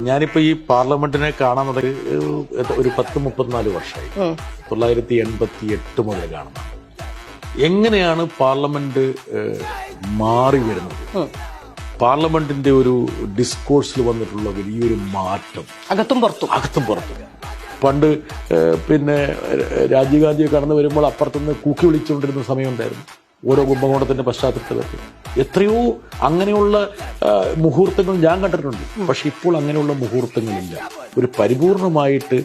ഞാനിപ്പോ ഈ പാർലമെന്റിനെ കാണാൻ തുടങ്ങി ഒരു 34 വർഷമായി. 1988 മുതൽ കാണുന്നത്. എങ്ങനെയാണ് പാർലമെന്റ് മാറി വരുന്നത്? പാർലമെന്റിന്റെ ഒരു ഡിസ്കോഴ്സിൽ വന്നിട്ടുള്ള വലിയൊരു മാറ്റം അകത്തും പുറത്തും. പണ്ട് പിന്നെ രാജീവ് ഗാന്ധി കടന്നു വരുമ്പോൾ അപ്പുറത്തുനിന്ന് കൂക്കി വിളിച്ചുകൊണ്ടിരുന്ന സമയമുണ്ടായിരുന്നു. ഓരോ കുംഭകോണത്തിന്റെ പശ്ചാത്തലത്തിൽ എത്രയോ അങ്ങനെയുള്ള മുഹൂർത്തങ്ങൾ ഞാൻ കണ്ടിട്ടുണ്ട്. പക്ഷെ ഇപ്പോൾ അങ്ങനെയുള്ള മുഹൂർത്തങ്ങളില്ല. ഒരു പരിപൂർണമായിട്ട്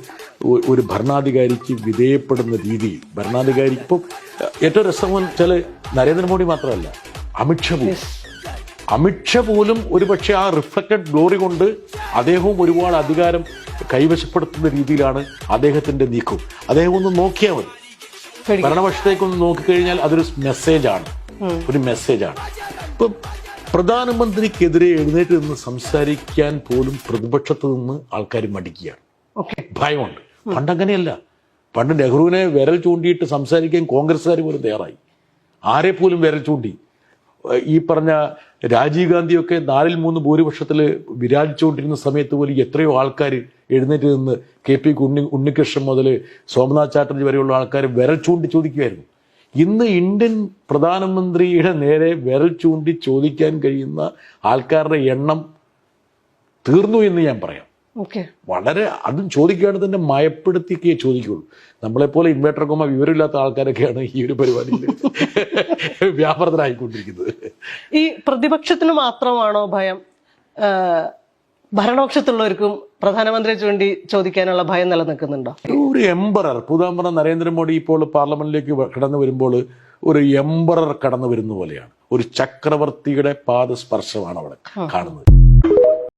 ഒരു ഭരണാധികാരിക്ക് വിധേയപ്പെടുന്ന രീതിയിൽ ഭരണാധികാരി ഇപ്പം ഏറ്റവും രസമെന്ന് വെച്ചാൽ നരേന്ദ്രമോദി മാത്രമല്ല, അമിത്ഷാ പോലും ഒരുപക്ഷെ ആ റിഫ്ലക്റ്റഡ് ഗ്ലോറി കൊണ്ട് അദ്ദേഹവും ഒരുപാട് അധികാരം കൈവശപ്പെടുത്തുന്ന രീതിയിലാണ് അദ്ദേഹത്തിന്റെ നീക്കം. അദ്ദേഹം ഒന്ന് നോക്കിയാൽ മതി, ഭരണപക്ഷത്തേക്കൊന്ന് നോക്കിക്കഴിഞ്ഞാൽ അതൊരു മെസ്സേജാണ്. ഇപ്പം പ്രധാനമന്ത്രിക്കെതിരെ എഴുന്നേറ്റ് നിന്ന് സംസാരിക്കാൻ പോലും പ്രതിപക്ഷത്ത് നിന്ന് ആൾക്കാർ മടിക്കുകയാണ്, ഭയമുണ്ട്. പണ്ടങ്ങനെയല്ല. പണ്ട് നെഹ്റുവിനെ വിരൽ ചൂണ്ടിയിട്ട് സംസാരിക്കാൻ കോൺഗ്രസ്സുകാർ പോലും തയ്യാറായി. ആരെ പോലും വിരൽ ചൂണ്ടി. ഈ പറഞ്ഞ രാജീവ് ഗാന്ധിയൊക്കെ 4-3 ഭൂരിപക്ഷത്തിൽ വിരാജിച്ചുകൊണ്ടിരുന്ന സമയത്ത് പോലും എത്രയോ ആൾക്കാർ എഴുന്നേറ്റ് നിന്ന് KP ഉണ്ണികൃഷ്ണൻ മുതൽ സോമനാഥ് ചാറ്റർജി വരെയുള്ള ആൾക്കാർ വിരൽ ചൂണ്ടി ചോദിക്കുമായിരുന്നു. ഇന്ന് ഇന്ത്യൻ പ്രധാനമന്ത്രിയുടെ നേരെ വിരൽ ചൂണ്ടി ചോദിക്കാൻ കഴിയുന്ന ആൾക്കാരുടെ എണ്ണം തീർന്നു എന്ന് ഞാൻ പറയാം. വളരെ അതും ചോദിക്കുകയാണ് തന്നെ മയപ്പെടുത്തിക്കേ ചോദിക്കുള്ളൂ. നമ്മളെപ്പോലെ ഇൻവേർട്ടർ കൊമ്മ വിവരമില്ലാത്ത ആൾക്കാരൊക്കെയാണ് ഈ ഒരു പരിപാടിയിൽ വ്യാപൃതരായിക്കൊണ്ടിരിക്കുന്നത്. ഈ പ്രതിപക്ഷത്തിന് മാത്രമാണോ ഭയം? ഭരണപക്ഷത്തുള്ളവർക്കും പ്രധാനമന്ത്രിയെ ചൂണ്ടി ചോദിക്കാനുള്ള ഭയം നിലനിൽക്കുന്നുണ്ടോ? ഒരു എംബറർ പുതാമ്പറ നരേന്ദ്രമോദി ഇപ്പോൾ പാർലമെന്റിലേക്ക് കടന്നു വരുമ്പോൾ ഒരു എംബറർ കടന്നു വരുന്ന പോലെയാണ്. ഒരു ചക്രവർത്തിയുടെ പാദസ്പർശമാണ് അവിടെ കാണുന്നത്.